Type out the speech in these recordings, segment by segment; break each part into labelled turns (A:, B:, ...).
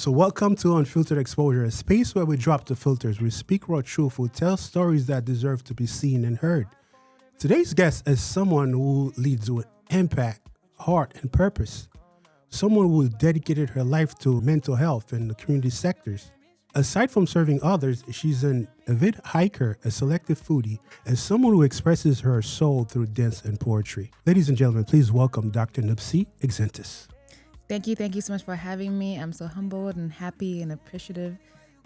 A: So welcome to Unfiltered Exposure, a space where we drop the filters, we speak raw truth, we tell stories that deserve to be seen and heard. Today's guest is someone who leads with impact, heart, and purpose. Someone who dedicated her life to mental health in the community sectors. Aside from serving others, she's an avid hiker, a selective foodie, and someone who expresses her soul through dance and poetry. Ladies and gentlemen, please welcome Dr. Nupsie Flore.
B: Thank you so much for having me. I'm so humbled and happy and appreciative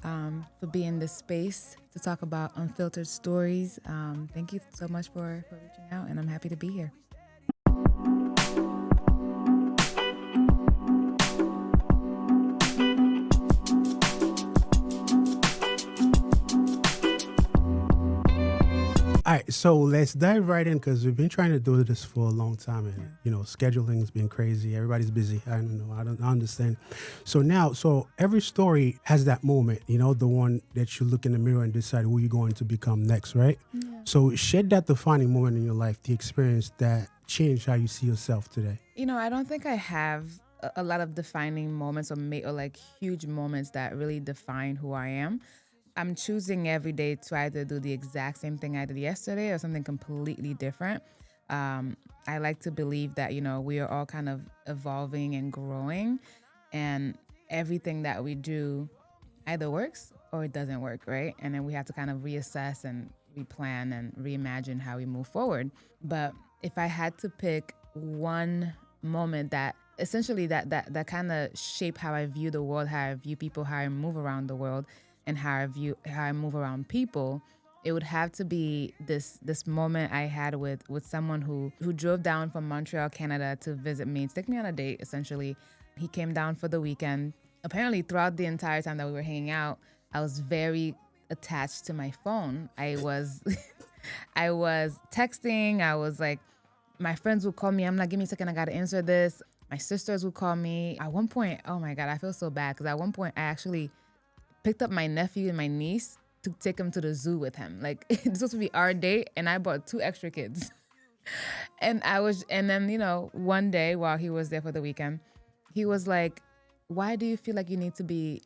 B: for being in this space to talk about Unfiltered Stories. Thank you so much for reaching out, and I'm happy to be here.
A: All right, so let's dive right in because we've been trying to do this for a long time, and scheduling's been crazy. Everybody's busy. I don't understand. So every story has that moment, the one that you look in the mirror and decide who you're going to become next, right? Yeah. So shed that defining moment in your life, the experience that changed how you see yourself today.
B: I don't think I have a lot of defining moments or like huge moments that really define who I am. I'm choosing every day to either do the exact same thing I did yesterday or something completely different. I like to believe that, we are all kind of evolving and growing, and everything that we do either works or it doesn't work, right? And then we have to kind of reassess and replan and reimagine how we move forward. But if I had to pick one moment that essentially that kind of shape how I view the world, how I view people, how I move around the world, and how I move around people, it would have to be this moment I had with someone who drove down from Montreal, Canada to visit me, to take me on a date, essentially. He came down for the weekend. Apparently, throughout the entire time that we were hanging out, I was very attached to my phone. I was texting. I was like, my friends would call me. I'm like, give me a second, I got to answer this. My sisters would call me. At one point, oh my God, I feel so bad because at one point I actually picked up my nephew and my niece to take him to the zoo with him. Like, this was supposed to be our date, and I brought 2 extra kids. And then, one day while he was there for the weekend, he was like, why do you feel like you need to be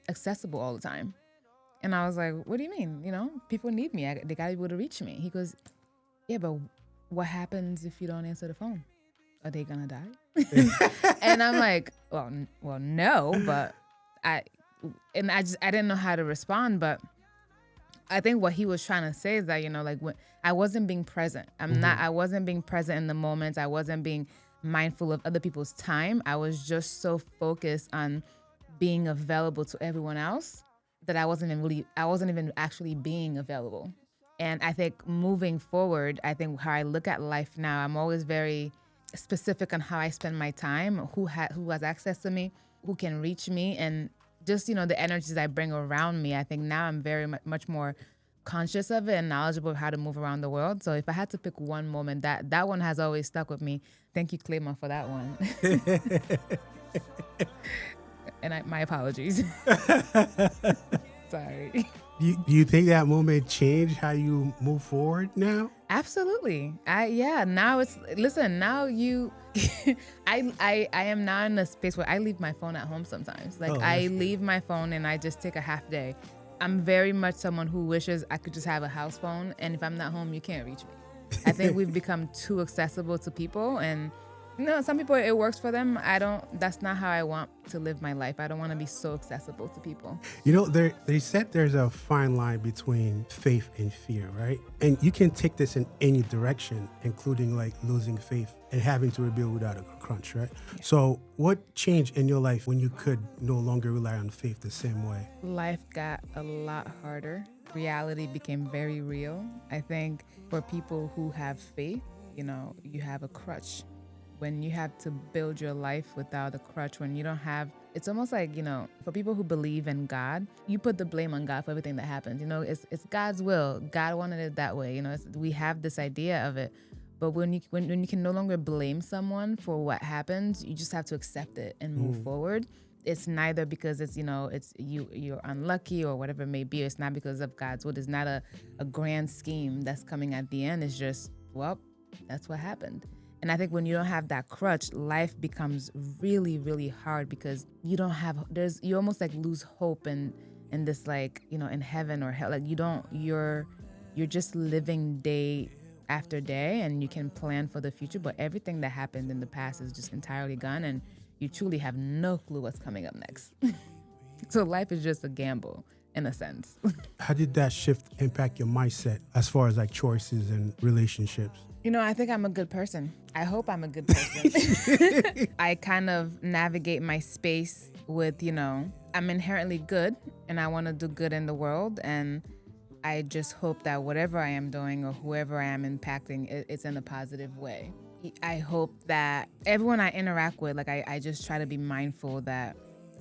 B: accessible all the time? And I was like, what do you mean? People need me. They got to be able to reach me. He goes, yeah, but what happens if you don't answer the phone? Are they going to die? And I'm like, well, no, but I didn't know how to respond, but I think what he was trying to say is that, when I wasn't being present. I wasn't being present in the moment. I wasn't being mindful of other people's time. I was just so focused on being available to everyone else that I wasn't even actually being available. And I think moving forward, I think how I look at life now, I'm always very specific on how I spend my time, who has access to me, who can reach me, and just, the energies I bring around me. I think now I'm very much more conscious of it and knowledgeable of how to move around the world. So if I had to pick one moment, that one has always stuck with me. Thank you, Clayma, for that one. And my apologies. Sorry.
A: Do you think that moment changed how you move forward now?
B: Absolutely. Now I am now in a space where I leave my phone at home sometimes. I leave my phone and I just take a half day. I'm very much someone who wishes I could just have a house phone, and if I'm not home, you can't reach me. I think we've become too accessible to people, and some people it works for them. That's not how I want to live my life. I don't want to be so accessible to people.
A: They said there's a fine line between faith and fear, right? And you can take this in any direction, including like losing faith and having to rebuild without a crunch, right? Yeah. So what changed in your life when you could no longer rely on faith the same way?
B: Life got a lot harder. Reality became very real. I think for people who have faith, you have a crutch. When you have to build your life without a crutch, when you don't have, it's almost like, for people who believe in God, you put the blame on God for everything that happens. It's God's will. God wanted it that way. We have this idea of it. But when you can no longer blame someone for what happens, you just have to accept it and move forward. It's neither because it's you're unlucky or whatever it may be. It's not because of God's will. It's not a grand scheme that's coming at the end. It's just, well, that's what happened. And I think when you don't have that crutch, life becomes really, really hard because you don't have, you almost like lose hope in this, like, you know, in heaven or hell. Like you're just living day after day, and you can plan for the future, but everything that happened in the past is just entirely gone, and you truly have no clue what's coming up next. So life is just a gamble in a sense.
A: How did that shift impact your mindset as far as like choices and relationships?
B: You know, I think I'm a good person. I hope I'm a good person. I kind of navigate my space with, you know, I'm inherently good and I want to do good in the world. And I just hope that whatever I am doing or whoever I am impacting, it's in a positive way. I hope that everyone I interact with, like I just try to be mindful that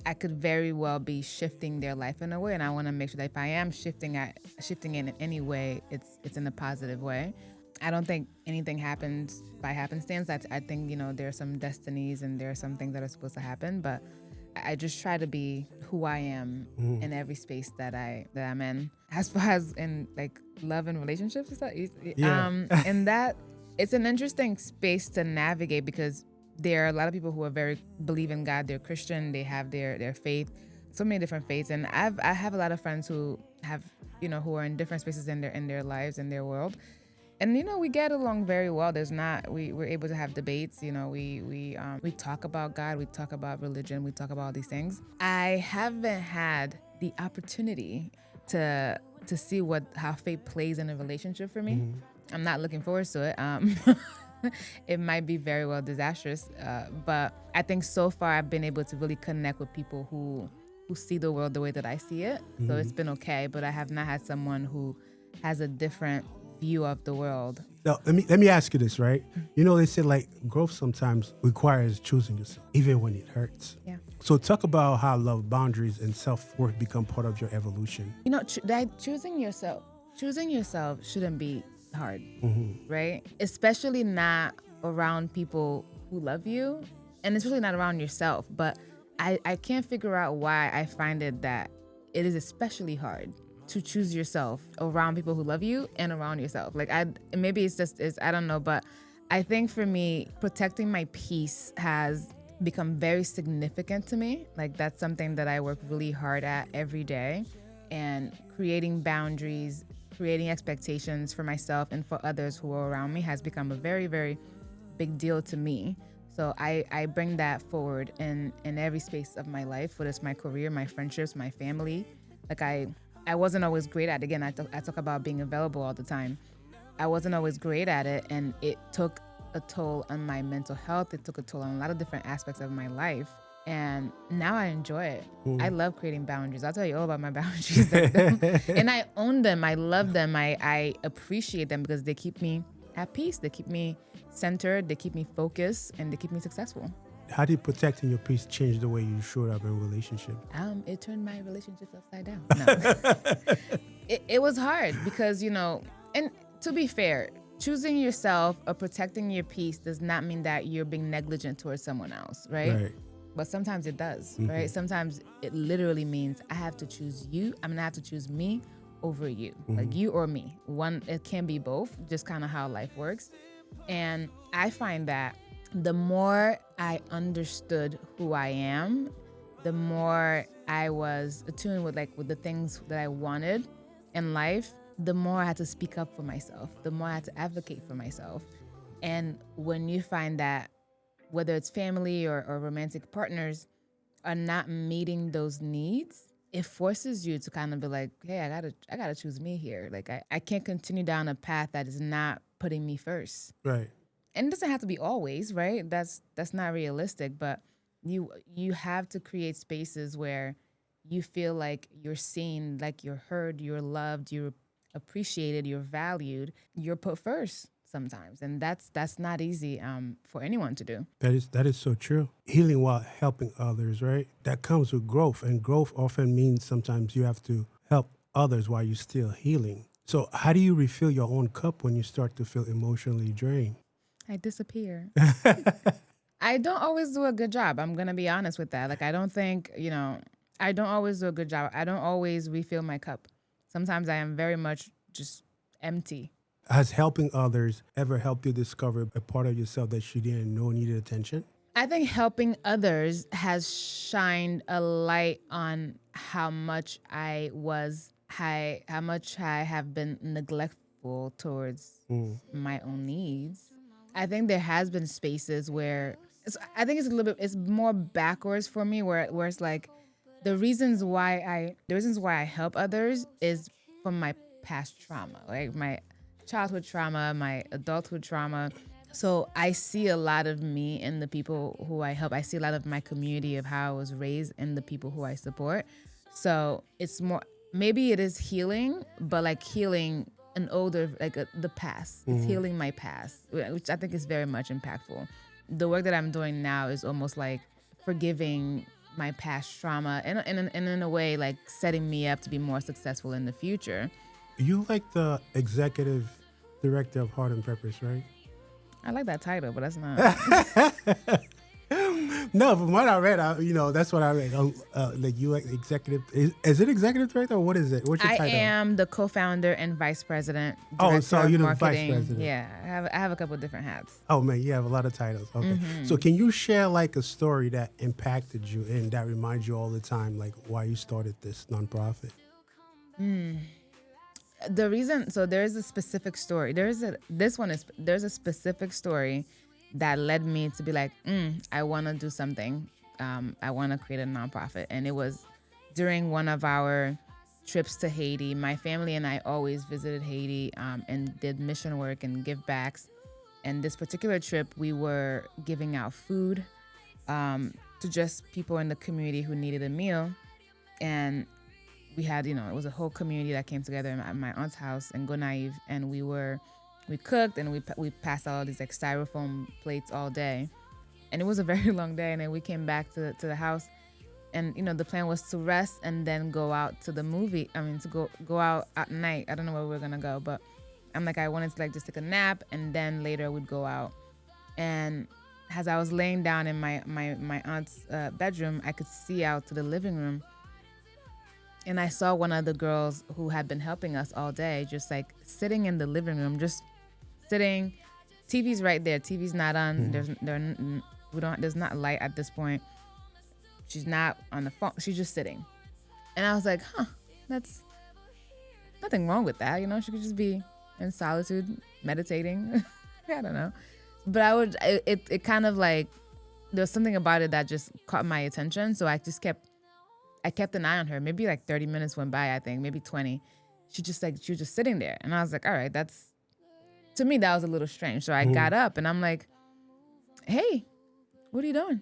B: I could very well be shifting their life in a way. And I want to make sure that if I am shifting it in any way, it's in a positive way. I don't think anything happens by happenstance. I think, you know, there are some destinies and there are some things that are supposed to happen, but I just try to be who I am in every space that I'm in. As far as in like love and relationships and stuff, and that it's an interesting space to navigate because there are a lot of people who are believe in God. They're Christian. They have their faith, so many different faiths, and I have a lot of friends who have, you know, who are in different spaces in their lives, in their world. And, you know, we get along very well. We're able to have debates. You know, we talk about God, we talk about religion, we talk about all these things. I haven't had the opportunity to see how faith plays in a relationship for me. Mm-hmm. I'm not looking forward to it. It might be very well disastrous, but I think so far I've been able to really connect with people who see the world the way that I see it. Mm-hmm. So it's been okay, but I have not had someone who has a different view of the world.
A: Now, let me ask you this, right? You know, they say like growth sometimes requires choosing yourself, even when it hurts.
B: Yeah.
A: So talk about how love, boundaries, and self-worth become part of your evolution.
B: You know, choosing yourself shouldn't be hard, right? Especially not around people who love you, and especially not around yourself. But I can't figure out why I find it that it is especially hard to choose yourself around people who love you and around yourself. Like maybe it's I don't know, but I think for me, protecting my peace has become very significant to me. Like that's something that I work really hard at every day, and creating boundaries, creating expectations for myself and for others who are around me has become a very, very big deal to me. So I bring that forward in every space of my life, whether it's my career, my friendships, my family. Like I wasn't always great at it. Again, I talk about being available all the time. I wasn't always great at it, and it took a toll on my mental health. It took a toll on a lot of different aspects of my life, and now I enjoy it. I love creating boundaries. I'll tell you all about my boundaries. And I own them. I love them. I appreciate them because they keep me at peace. They keep me centered. They keep me focused, and they keep me successful.
A: How did protecting your peace change the way you showed up in relationships?
B: It turned my relationships upside down. No. It was hard because, you know, and to be fair, choosing yourself or protecting your peace does not mean that you're being negligent towards someone else, right? But sometimes it does, right? Sometimes it literally means I have to choose you. I'm gonna have to choose me over you, like you or me. It can be both, just kind of how life works. And I find that the more I understood who I am, the more I was attuned with the things that I wanted in life, the more I had to speak up for myself, the more I had to advocate for myself. And when you find that whether it's family or romantic partners are not meeting those needs, it forces you to kind of be like, hey, I gotta choose me here. Like I can't continue down a path that is not putting me first.
A: Right.
B: And it doesn't have to be always, right? That's not realistic, but you have to create spaces where you feel like you're seen, like you're heard, you're loved, you're appreciated, you're valued, you're put first sometimes. And that's not easy for anyone to do.
A: That is so true. Healing while helping others, right? That comes with growth, and growth often means sometimes you have to help others while you're still healing. So how do you refill your own cup when you start to feel emotionally drained?
B: I disappear. I don't always do a good job. I'm going to be honest with that. Like, I don't think, I don't always do a good job. I don't always refill my cup. Sometimes I am very much just empty.
A: Has helping others ever helped you discover a part of yourself that you didn't know needed attention?
B: I think helping others has shined a light on how much how much I have been neglectful towards my own needs. I think there has been spaces where I think it's a little bit, it's more backwards for me, where it's like the reasons why I help others is from my past trauma, like my childhood trauma, my adulthood trauma. So I see a lot of me in the people who I help. I see a lot of my community of how I was raised in the people who I support. So it's more, maybe it is healing, but like healing an older, like the past. It's healing my past, which I think is very much impactful. The work that I'm doing now is almost like forgiving my past trauma and in a way like setting me up to be more successful in the future.
A: You like the executive director of Heart and Purpose, right?
B: I like that title, but that's not.
A: No, from what I read, that's what I read. Like you like executive, is it executive director or what is it? What's your title?
B: I am the co-founder and vice president.
A: So you're the vice
B: marketing.
A: president.
B: Yeah, I have a couple of different hats.
A: Oh man, you have a lot of titles. Okay. So can you share like a story that impacted you and that reminds you all the time, like why you started this nonprofit?
B: The reason, so there's a specific story. There's a specific story that led me to be like, I want to do something. I want to create a nonprofit. And it was during one of our trips to Haiti. My family and I always visited Haiti and did mission work and give backs. And this particular trip, we were giving out food to just people in the community who needed a meal. And we had, it was a whole community that came together at my aunt's house in Gonaive, and we cooked and we passed out all these like styrofoam plates all day, and it was a very long day. And then we came back to the house, and the plan was to rest and then go out to the movie. I mean, to go out at night. I don't know where we were gonna go, but I'm like, I wanted to like just take a nap, and then later we'd go out. And as I was laying down in my aunt's bedroom, I could see out to the living room. And I saw one of the girls who had been helping us all day, just like sitting in the living room, just sitting. TV's right there. TV's not on. There's not light at this point. She's not on the phone. She's just sitting. And I was like, that's nothing wrong with that. She could just be in solitude, meditating. I don't know. But it kind of like, there was something about it that just caught my attention. So I kept an eye on her. Maybe like 30 minutes went by, I think, maybe 20. She was just sitting there. And I was like, all right, to me, that was a little strange. So I got up and I'm like, hey, what are you doing?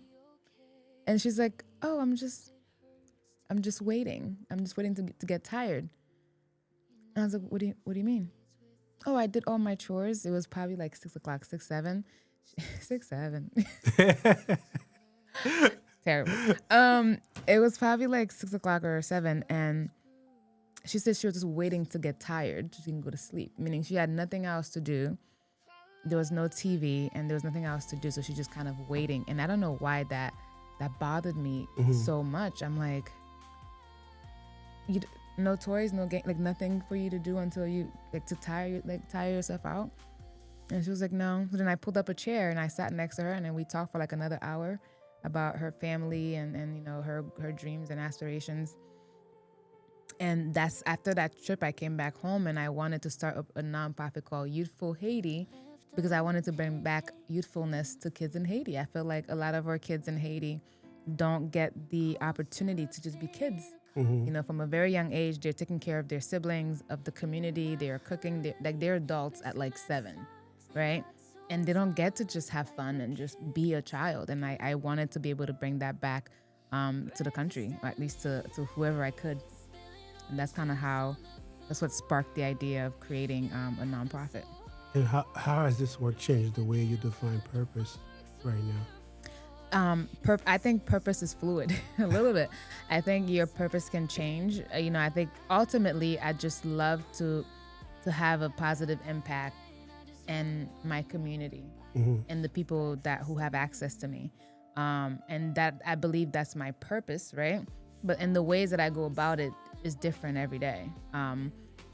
B: And she's like, oh, I'm just waiting. I'm just waiting to get tired. And I was like, what do you mean? Oh, I did all my chores. It was probably like 6 o'clock, 6, 7. 6, 7. Terrible. It was probably like 6 o'clock or 7, and she said she was just waiting to get tired so she can go to sleep, meaning she had nothing else to do. There was no TV and there was nothing else to do, so she's just kind of waiting. And I don't know why that bothered me so much. I'm like, no toys, no game, like nothing for you to do until you like to tire yourself out. And she was like, no. So then I pulled up a chair and I sat next to her, and then we talked for like another hour about her family and her dreams and aspirations. And that's after that trip, I came back home and I wanted to start a nonprofit called Youthful Haiti, because I wanted to bring back youthfulness to kids in Haiti. I feel like a lot of our kids in Haiti don't get the opportunity to just be kids. From a very young age, they're taking care of their siblings, of the community, they're cooking, they're adults at like 7, right? And they don't get to just have fun and just be a child. And I wanted to be able to bring that back to the country, or at least to whoever I could. And that's what sparked the idea of creating a nonprofit.
A: And how has this work changed the way you define purpose right now?
B: I think purpose is fluid a little bit. I think your purpose can change. I think ultimately I just love to have a positive impact in my community and the people who have access to me. And that, I believe that's my purpose, right? But in the ways that I go about it is different every day.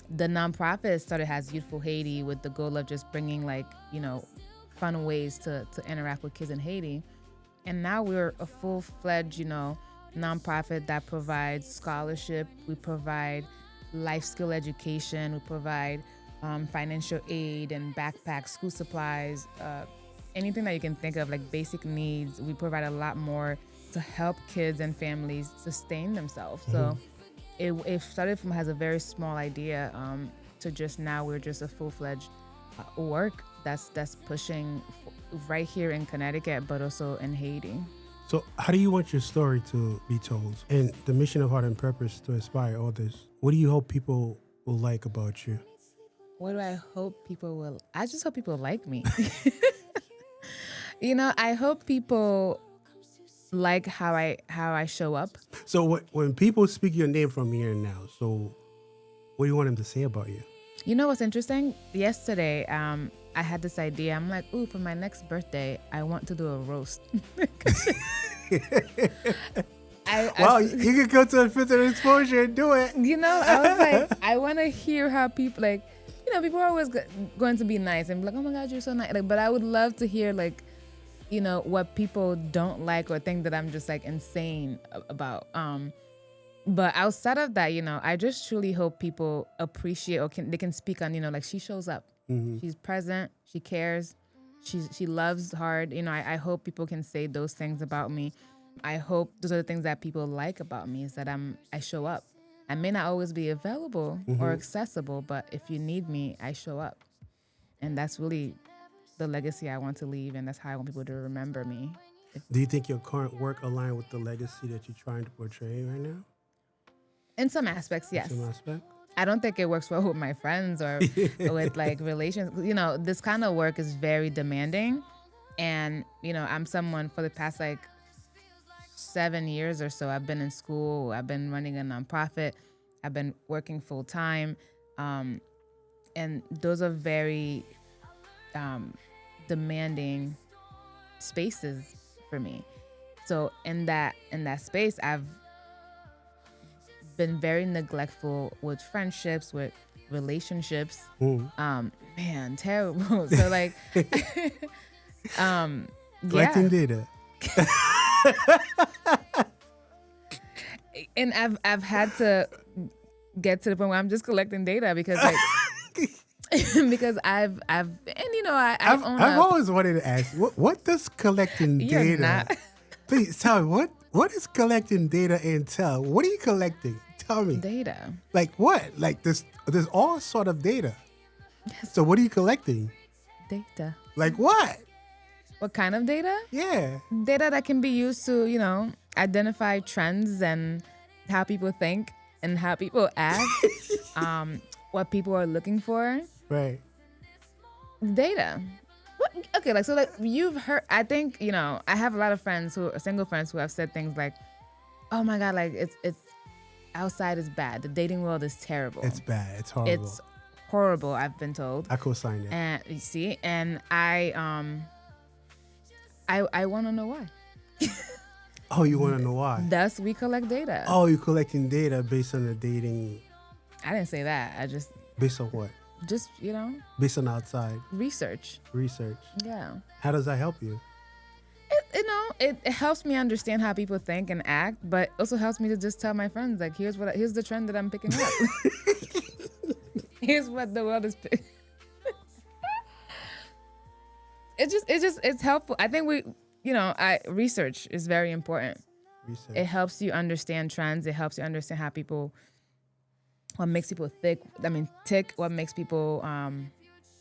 B: The nonprofit started as Youthful Haiti with the goal of just bringing like, fun ways to interact with kids in Haiti. And now we're a full-fledged, nonprofit that provides scholarship. We provide life skill education. We provide financial aid and backpacks, school supplies, anything that you can think of, like basic needs. We provide a lot more to help kids and families sustain themselves. So it started from as a very small idea to just now we're just a full-fledged work that's pushing right here in Connecticut, but also in Haiti.
A: So how do you want your story to be told? And the mission of Heart and Purpose to inspire others. What do you hope people will like about you?
B: What do I hope people will? I just hope people like me. I hope people like how I show up.
A: So when people speak your name from here and now, so what do you want them to say about you?
B: You know what's interesting? Yesterday, I had this idea. I'm like, ooh, for my next birthday, I want to do a roast. You can go to Unfiltered Exposure and do it. I was like, I want to hear how people, people are always going to be nice and be like, oh my God, you're so nice. But I would love to hear, what people don't like or think that I'm just, insane about. But outside of that, I just truly hope people appreciate or they can speak on, she shows up. Mm-hmm. She's present. She cares. She loves hard. I hope people can say those things about me. I hope those are the things that people like about me is that I show up. I may not always be available or accessible, but if you need me, I show up. And that's really the legacy I want to leave, and that's how I want people to remember me.
A: Do you think your current work aligns with the legacy that you're trying to portray right now?
B: In some aspects, yes.
A: In some aspects?
B: I don't think it works well with my friends or with relations. This kind of work is very demanding. And, I'm someone for the past 7 years or so, I've been in school, I've been running a nonprofit, I've been working full time. And those are very demanding spaces for me. So in that space, I've been very neglectful with friendships, with relationships. Man, terrible. So
A: collecting data.
B: And I've had to get to the point where I'm just collecting data because because I've
A: always wanted to ask what does collecting data? Please tell me what is collecting data entail? What are you collecting? Tell me.
B: Data.
A: Like what? Like there's all sort of data.
B: Yes.
A: So what are you collecting?
B: Data.
A: Like what?
B: What kind of data?
A: Yeah.
B: Data that can be used to, identify trends and how people think and how people act, what people are looking for.
A: Right.
B: Data. Okay, you've heard, I think, I have a lot of friends who are single friends who have said things like, oh my God, it's outside is bad. The dating world is terrible.
A: It's bad. It's horrible.
B: It's horrible, I've been told.
A: I co-signed it.
B: And you see, and I want to know why.
A: Oh, you want to know why?
B: Thus, we collect data.
A: Oh, you're collecting data based on the dating.
B: I didn't say that. I just.
A: Based on what?
B: Just,
A: Based on outside.
B: Research. Yeah.
A: How does that help you?
B: It helps me understand how people think and act, but also helps me to just tell my friends, here's the trend that I'm picking up. Here's what the world is picking. It's helpful. I think research is very important. Research. It helps you understand trends. It helps you understand what makes people tick, what makes people,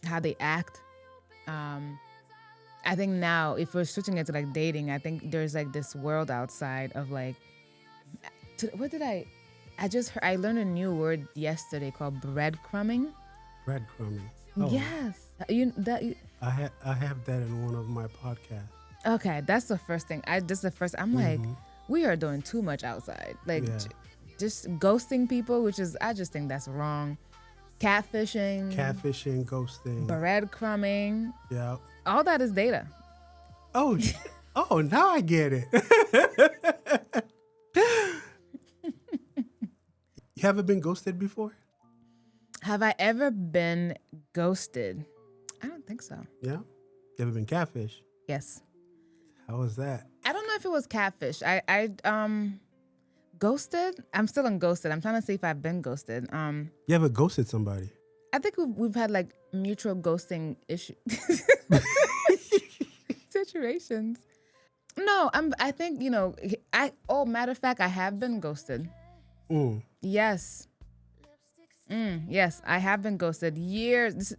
B: how they act. I think now, if we're switching it to dating, I think there's this world outside of I learned a new word yesterday called breadcrumbing.
A: Breadcrumbing.
B: Oh. Yes.
A: I have that in one of my podcasts.
B: Okay, that's the first thing. I'm like, we are doing too much outside. Just ghosting people, which is, I just think that's wrong. Catfishing,
A: ghosting,
B: breadcrumbing.
A: Yeah.
B: All that is data.
A: Oh, now I get it. You haven't been ghosted before?
B: Have I ever been ghosted? I don't think so.
A: Yeah? You ever been catfish?
B: Yes.
A: How was that?
B: I don't know if it was catfish. I ghosted. I'm still unghosted. I'm trying to see if I've been ghosted.
A: You ever ghosted somebody?
B: I think we've had like mutual ghosting issue situations. No, I think matter of fact, I have been ghosted. Yes. Yes, I have been ghosted years.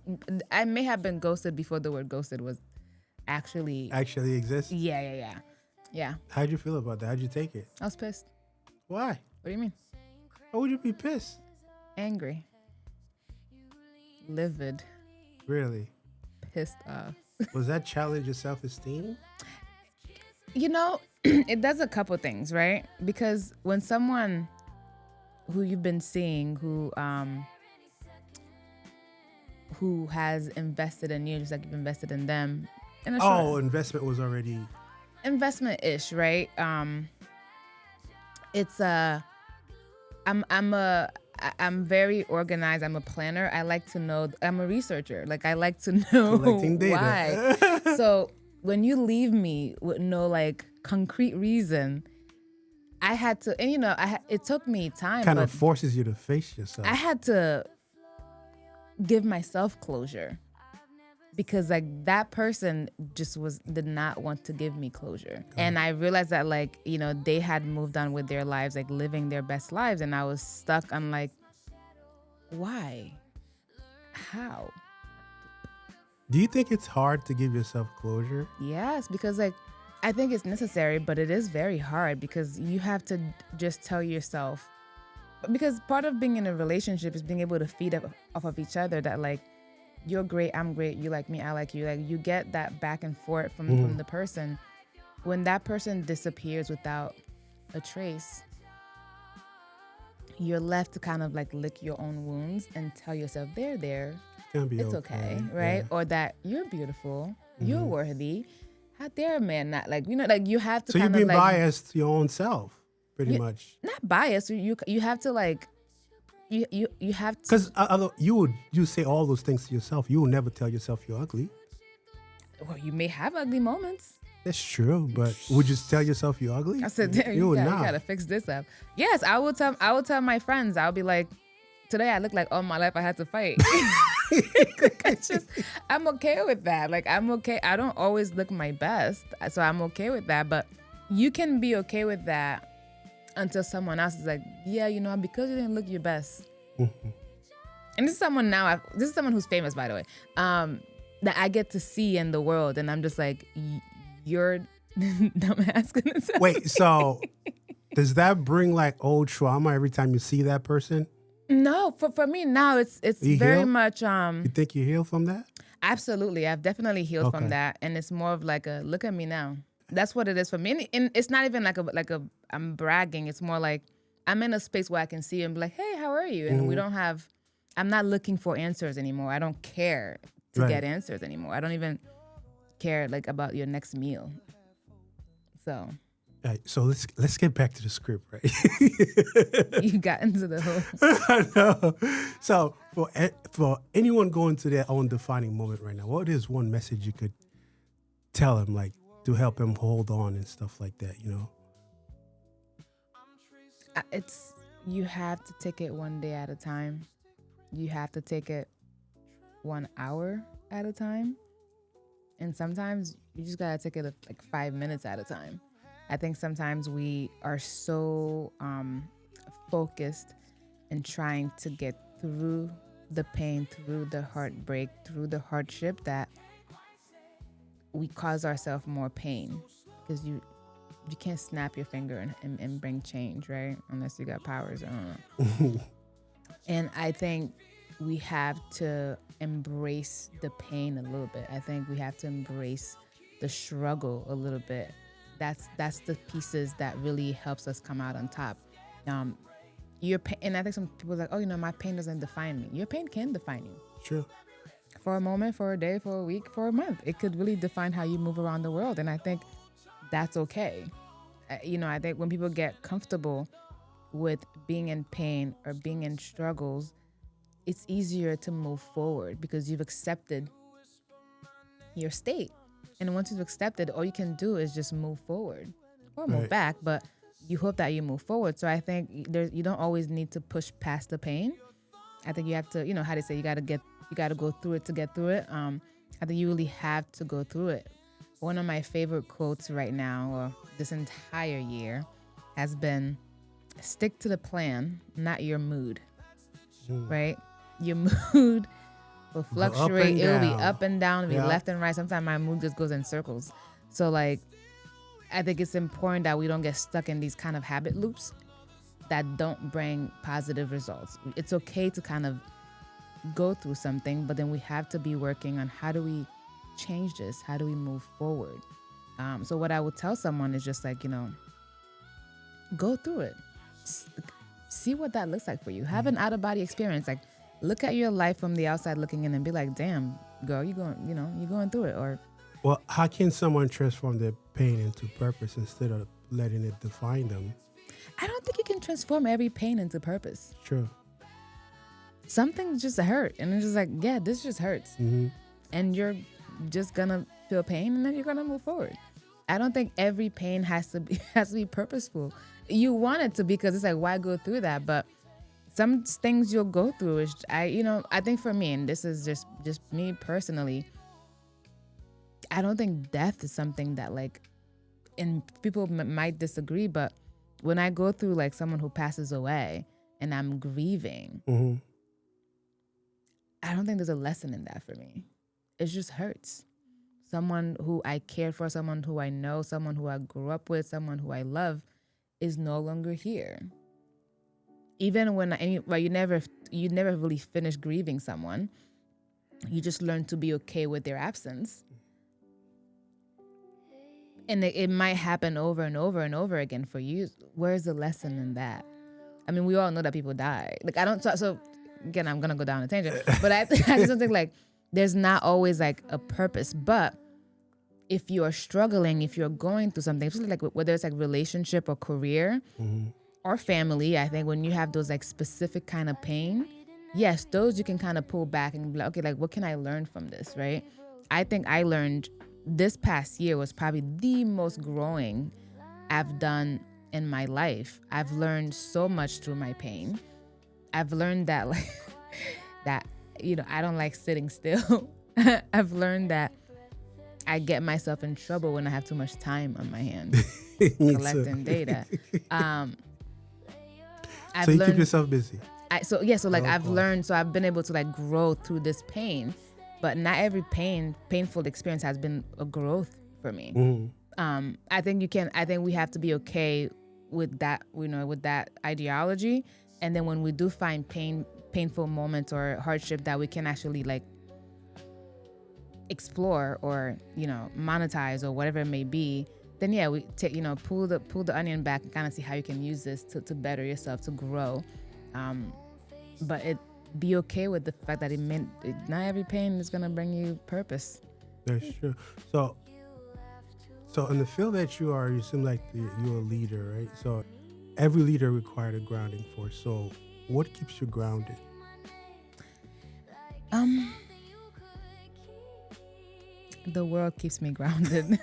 B: I may have been ghosted before the word ghosted was actually
A: exists.
B: Yeah.
A: How'd you feel about that? How'd you take it?
B: I was pissed.
A: Why?
B: What do you mean?
A: Why would you be pissed?
B: Angry. Livid.
A: Really?
B: Pissed off.
A: Was that challenge your self-esteem?
B: It does a couple things, right? Because when someone who you've been seeing who has invested in you just like you've invested in them.
A: Investment was already
B: investment-ish, right? I'm very organized. I'm a planner. I like to know. I'm a researcher. Like I like to know why. So when you leave me with no like concrete reason, I had to, and it took me time.
A: Kind of forces you to face yourself.
B: I had to give myself closure because like that person just did not want to give me closure. And I realized that like, they had moved on with their lives, like living their best lives. And I was stuck on like, why? How?
A: Do you think it's hard to give yourself closure?
B: Yes, because like, I think it's necessary, but it is very hard because you have to just tell yourself, because part of being in a relationship is being able to feed off of each other that like, you're great, I'm great, you like me, I like you. Like you get that back and forth from the person. When that person disappears without a trace, you're left to kind of like lick your own wounds and tell yourself they're there. It's okay, right? Yeah. Or that you're beautiful, you're worthy. How dare a man not like, like you have to
A: so
B: kind of like.
A: So you've been biased to your own self, pretty much.
B: Not biased, you have to like, you have to.
A: Because you say all those things to yourself. You will never tell yourself you're ugly.
B: Well, you may have ugly moments.
A: That's true, but would you tell yourself you're ugly?
B: I said, you gotta fix this up. Yes, I will tell my friends. I'll be like, today I look like all my life I had to fight. I'm okay with that. Like I'm okay. I don't always look my best, so I'm okay with that. But you can be okay with that until someone else is like, yeah, because you didn't look your best. And this is someone who's famous, by the way, that I get to see in the world, and I'm just like, you're dumbass.
A: Wait, so does that bring like old trauma every time you see that person?
B: No, for me now it's very
A: healed?
B: much.
A: You think you healed from that?
B: Absolutely, I've definitely healed from that, and it's more of like a look at me now. That's what it is for me, and it's not even like a I'm bragging. It's more like I'm in a space where I can see you and be like, hey, how are you? And we don't have. I'm not looking for answers anymore. I don't care to get answers anymore. I don't even care like about your next meal. So.
A: Right, so let's get back to the script, right?
B: You got into the whole.
A: I know. So for anyone going through their own defining moment right now, what is one message you could tell them, like to help them hold on and stuff like that?
B: It's you have to take it one day at a time. You have to take it 1 hour at a time, and sometimes you just gotta take it like 5 minutes at a time. I think sometimes we are so focused in trying to get through the pain, through the heartbreak, through the hardship that we cause ourselves more pain because you can't snap your finger and bring change, right? Unless you got powers, I don't know. And I think we have to embrace the pain a little bit. I think we have to embrace the struggle a little bit. That's the pieces that really helps us come out on top. Your pain, and I think some people are like, oh, my pain doesn't define me. Your pain can define you.
A: True.
B: For a moment, for a day, for a week, for a month. It could really define how you move around the world. And I think that's okay. I think when people get comfortable with being in pain or being in struggles, it's easier to move forward because you've accepted your state. And once you've accepted, all you can do is just move forward or move back, but you hope that you move forward. So I think you don't always need to push past the pain. I think you have to, how they say, you got to go through it to get through it. I think you really have to go through it. One of my favorite quotes right now, or this entire year, has been, stick to the plan, not your mood, right? Your mood will fluctuate. It'll be up and down, it'll be left and right. Sometimes my mood just goes in circles. So like, I think it's important that we don't get stuck in these kind of habit loops that don't bring positive results. It's okay to kind of go through something, but then we have to be working on how do we change this? How do we move forward? So what I would tell someone is just like, go through it. See what that looks like for you. Have an out-of-body experience. Like, look at your life from the outside looking in and be like, damn, girl, you're going through it. Or,
A: well, how can someone transform their pain into purpose instead of letting it define them?
B: I don't think you can transform every pain into purpose.
A: True.
B: Something just hurt. And it's just like, yeah, this just hurts.
A: Mm-hmm.
B: And you're just going to feel pain and then you're going to move forward. I don't think every pain has to be purposeful. You want it to because it's like, why go through that? But some things you'll go through is, I think for me, and this is just me personally, I don't think death is something that like, and people might disagree, but when I go through like someone who passes away and I'm grieving,
A: mm-hmm.
B: I don't think there's a lesson in that for me. It just hurts. Someone who I cared for, someone who I know, someone who I grew up with, someone who I love is no longer here. Even when you never really finish grieving someone, you just learn to be okay with their absence. And it might happen over and over and over again for you. Where's the lesson in that? I mean, we all know that people die. Like, so again, I'm going to go down a tangent. But I just don't think, like, there's not always, like, a purpose. But if you are struggling, if you're going through something, especially, like, whether it's, like, relationship or career
A: mm-hmm.
B: or family, I think when you have those, like, specific kind of pain, yes, those you can kind of pull back and be like, okay, like, what can I learn from this, right? I think I learned this past year was probably the most growing I've done in my life. I've learned so much through my pain. I've learned that, like, I don't like sitting still. I've learned that I get myself in trouble when I have too much time on my hands collecting data.
A: So you keep yourself busy.
B: I've learned, so I've been able to like grow through this pain, but not every painful experience has been a growth for me.
A: Mm-hmm.
B: I think we have to be okay with that, with that ideology. And then when we do find painful moments or hardship that we can actually like explore or, monetize or whatever it may be, then yeah, we take, pull the onion back and kind of see how you can use this to better yourself, to grow. But be okay with the fact that not every pain is going to bring you purpose.
A: That's true. So in the field that you are, you seem like you're a leader, right? So every leader required a grounding force. So what keeps you grounded?
B: The world keeps me grounded.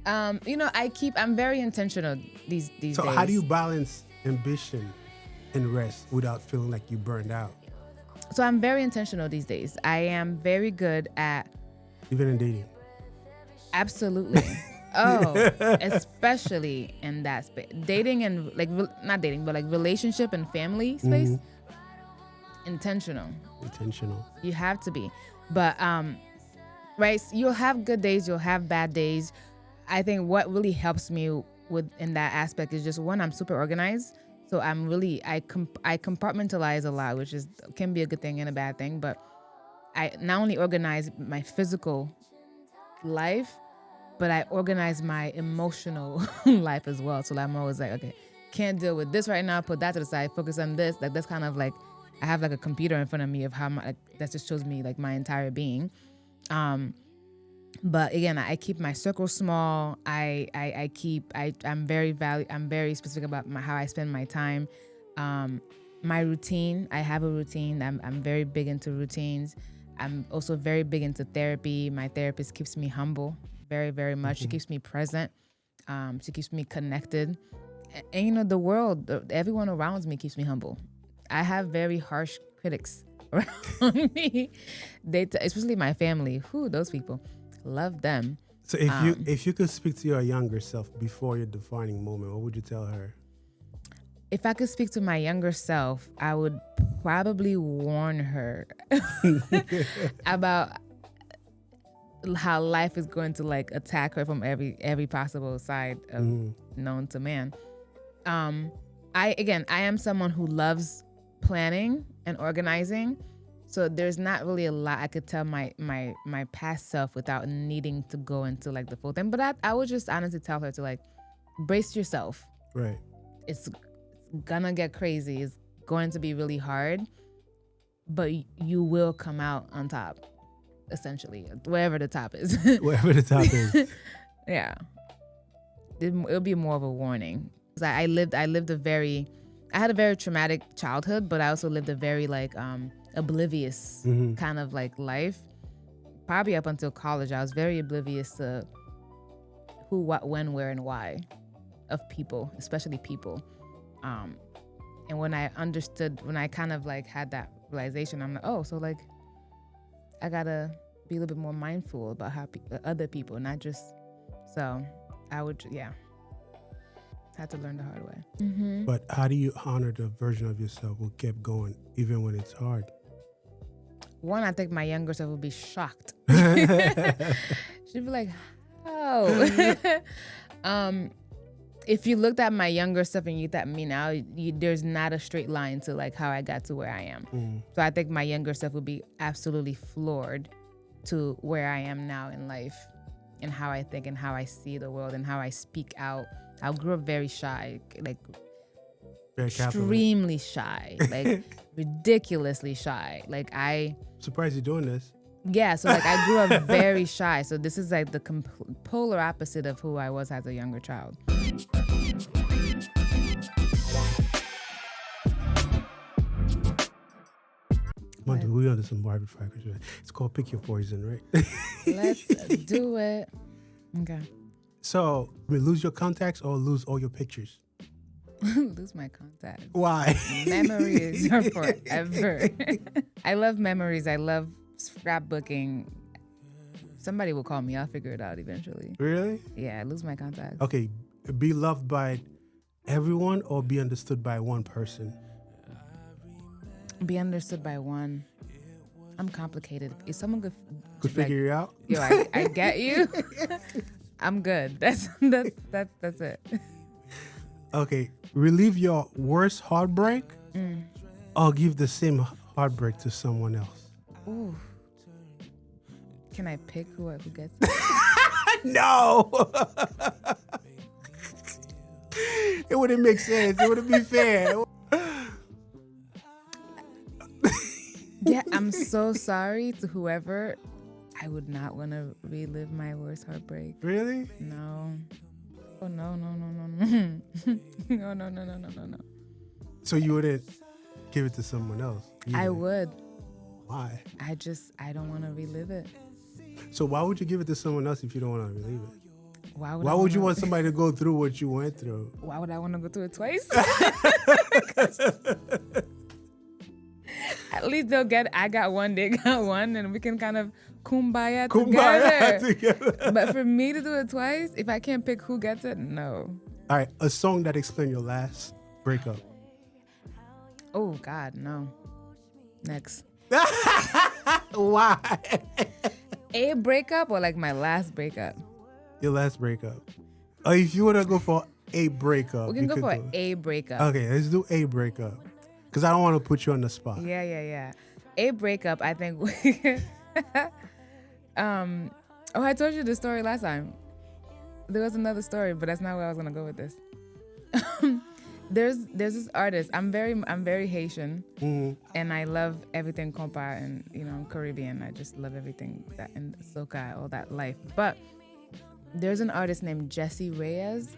B: I'm very intentional these days.
A: So how do you balance ambition and rest without feeling like you burned out?
B: So I'm very intentional these days. I am very good at...
A: Even in dating?
B: Absolutely. Especially in that space. Dating and not dating, but like relationship and family space. Mm-hmm. Intentional. You have to be. But, right, you'll have good days, you'll have bad days. I think what really helps me in that aspect is just, one, I'm super organized. So I compartmentalize a lot, which can be a good thing and a bad thing. But I not only organize my physical life, but I organize my emotional life as well. So I'm always like, okay, can't deal with this right now, put that to the side, focus on this. Like, that's kind of like, I have like a computer in front of me of how that just shows me like my entire being. But again, I keep my circle small. I'm very specific about how I spend my time. my routine. I have a routine. I'm very big into routines. I'm also very big into therapy. My therapist keeps me humble very, very much. She keeps me present. She keeps me connected. And you know, the world, everyone around me keeps me humble. I have very harsh critics around me. Especially my family. Those people. Love them.
A: So if you could speak to your younger self before your defining moment, what would you tell her?
B: If I could speak to my younger self, I would probably warn her about how life is going to like attack her from every possible side of known to man. I am someone who loves planning and organizing, so there's not really a lot I could tell my past self without needing to go into like the full thing. But I would just honestly tell her to like brace yourself.
A: Right.
B: It's gonna get crazy. It's going to be really hard, but you will come out on top, essentially, wherever the top is.
A: Wherever the top is.
B: Yeah. It'll be more of a warning. I had a very traumatic childhood, but I also lived a very like oblivious kind of like life. Probably up until college, I was very oblivious to who, what, when, where, and why of people, especially people. And when I kind of like had that realization, I'm like, oh, so like I gotta be a little bit more mindful about how other people, not just. So I would, had to learn the hard way. Mm-hmm.
A: But how do you honor the version of yourself who kept going even when it's hard?
B: One, I think my younger self would be shocked. She'd be like, oh. If you looked at my younger self and you thought me now, there's not a straight line to like how I got to where I am. So I think my younger self would be absolutely floored to where I am now in life and how I think and how I see the world and how I speak out. I grew up very shy, like
A: very
B: extremely shy, like ridiculously shy. Like
A: surprised you're doing this.
B: Yeah, so like I grew up very shy. So this is like the polar opposite of who I was as a younger child.
A: We under some rapid fire questions. It's called Pick Your Poison, right?
B: Let's do it. Okay.
A: So, we lose your contacts or lose all your pictures?
B: Lose my contacts.
A: Why?
B: Memories are forever. I love memories. I love scrapbooking. Somebody will call me. I'll figure it out eventually.
A: Really?
B: Yeah, I lose my contacts.
A: Okay, be loved by everyone or be understood by one person?
B: Be understood by one. I'm complicated. If someone could
A: figure you out,
B: yo, I get you. I'm good. That's it.
A: Okay, relieve your worst heartbreak or give the same heartbreak to someone else.
B: Ooh. Can I pick who gets it?
A: No. It wouldn't make sense. It wouldn't be fair.
B: Yeah, I'm so sorry to whoever. I would not want to relive my worst heartbreak.
A: Really?
B: No. Oh, no. No.
A: So you wouldn't give it to someone else? Either.
B: I would.
A: Why?
B: I don't want to relive it.
A: So why would you give it to someone else if you don't want to relive it?
B: Why
A: would you want somebody to go through what you went through?
B: Why would I want to go through it twice? At least I got one, they got one, and we can kind of kumbaya together. But for me to do it twice, if I can't pick who gets it, no.
A: All right, a song that explained your last breakup.
B: Oh, God, no. Next.
A: Why?
B: A breakup or like my last breakup?
A: Your last breakup. Or if you want to go for a breakup.
B: We can go for a breakup.
A: Okay, let's do a breakup. Because I don't want to put you on the spot.
B: Yeah. A breakup, I think. I told you the story last time. There was another story, but that's not where I was gonna go with this. There's this artist. I'm very Haitian, and I love everything compa, and I'm Caribbean. I just love everything that in soca, all that life. But there's an artist named Jessie Reyes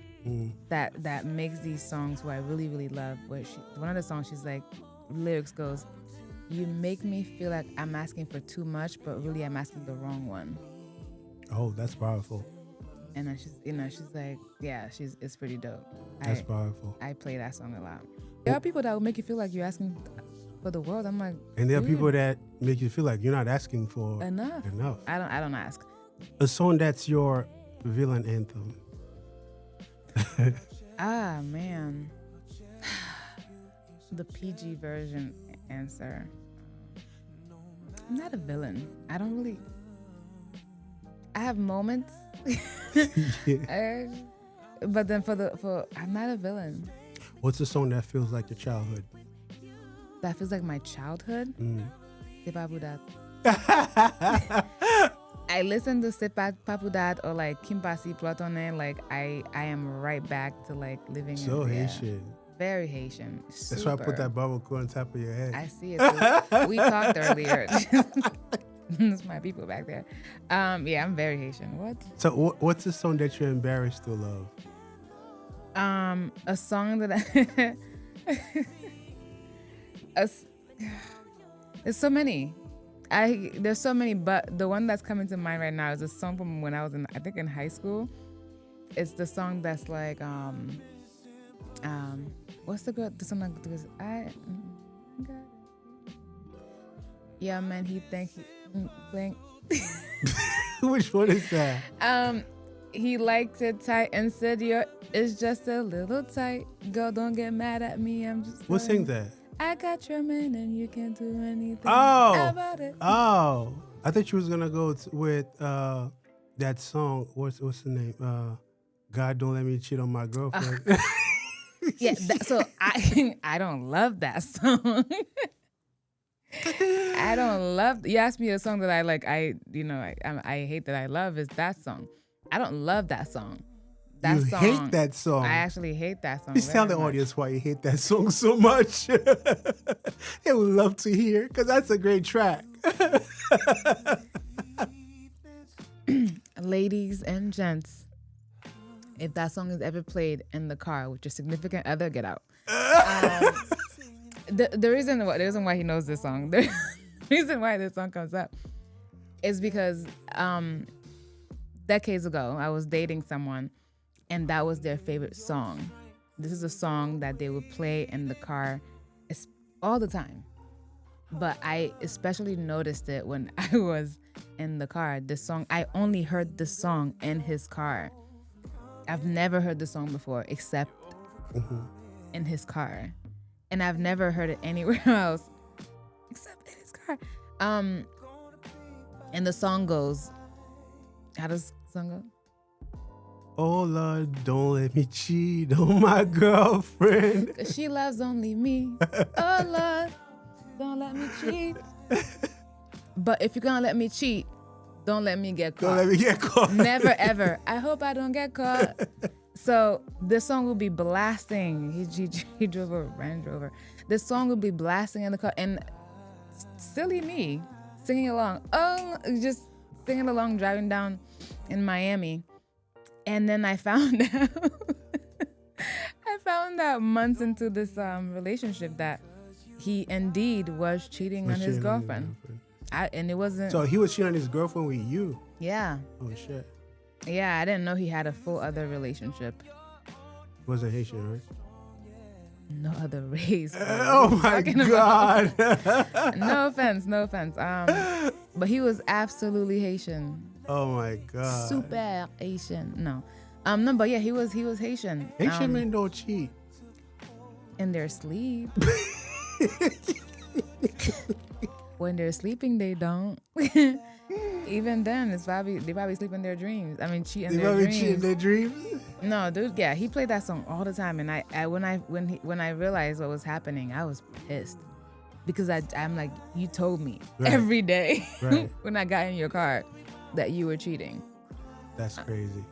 B: that makes these songs who I really, really love. Where one of the songs she's like, lyrics goes, you make me feel like I'm asking for too much, but really I'm asking the wrong one.
A: Oh, that's powerful.
B: And then she's like, yeah, it's pretty dope.
A: That's powerful.
B: I play that song a lot. There are people that will make you feel like you're asking for the world. I'm like,
A: and there are people that make you feel like you're not asking for
B: enough. I don't ask.
A: A song that's your villain anthem.
B: Ah, man. The PG version answer. I'm not a villain. I have moments. But then I'm not a villain.
A: What's a song that feels like your childhood?
B: That feels like my childhood? Sepapudat. I listen to Sepapudat or like Kimpasi Platone, like I am right back to like living
A: so Haitian.
B: Very Haitian.
A: That's why I put that bubble on top of your head.
B: I see it. We talked earlier. That's my people back there. Yeah, I'm very Haitian. What?
A: So what's a song that you're embarrassed to love?
B: A song that there's so many. There's so many, but the one that's coming to mind right now is a song from when I was in high school. It's the song that's like what's the song that goes yeah, man, he think he blank.
A: Which one is that?
B: He liked it tight and said, it's just a little tight. Girl, don't get mad at me. I'm just.
A: Who sang that?
B: I got your man and you can't do anything
A: about
B: it.
A: Oh, I thought you was gonna go with that song. What's the name? God Don't Let Me Cheat on My Girlfriend.
B: Yeah, so I don't love that song. I don't love. You asked me a song that I like. I hate that I love is that song. I don't love that song.
A: You hate that song.
B: I actually hate that song.
A: Please tell the audience why you hate that song so much. They would love to hear because that's a great track.
B: Ladies and gents, if that song is ever played in the car with your significant other, get out. The reason why he knows this song, the reason why this song comes up is because decades ago, I was dating someone and that was their favorite song. This is a song that they would play in the car all the time. But I especially noticed it when I was in the car. This song, I only heard this song in his car. I've never heard the song before except in his car. And I've never heard it anywhere else except in his car. And the song goes, how does the song go?
A: Oh Lord, don't let me cheat on my girlfriend.
B: 'Cause she loves only me. Oh Lord, don't let me cheat. But if you're gonna let me cheat, don't let me get caught.
A: Don't let me get caught.
B: Never ever. I hope I don't get caught. So this song will be blasting. He drove a Range Rover. This song will be blasting in the car, and silly me singing along. Oh, just singing along, driving down in Miami, and then I found out months into this relationship that he indeed was cheating on his girlfriend. And it wasn't.
A: So he was cheating on his girlfriend with you.
B: Yeah.
A: Oh shit.
B: Yeah, I didn't know he had a full other relationship.
A: Wasn't Haitian, right?
B: No other race.
A: Oh my God.
B: No offense. But he was absolutely Haitian.
A: Oh my God.
B: Super Haitian. No. No, but yeah, he was Haitian.
A: Haitian men don't cheat.
B: In their sleep. When they're sleeping, they don't. Even then, they probably sleep in their dreams. I mean, cheat in their dreams.
A: They cheat in their dreams?
B: No, dude. Yeah, he played that song all the time, and when I realized what was happening, I was pissed because I'm like, you told me every day when I got in your car that you were cheating.
A: That's crazy.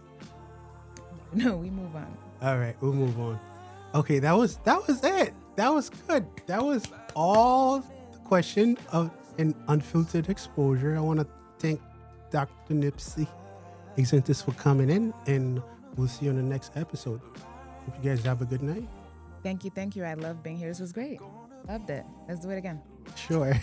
B: No, we move on.
A: All right, we'll move on. Okay, that was it. That was good. That was all the question of an Unfiltered Exposure. I want to thank Dr. Nupsie Exentis for coming in, and we'll see you on the next episode. Hope you guys have a good night.
B: Thank you. I love being here. This was great. Loved it. Let's do it again.
A: Sure.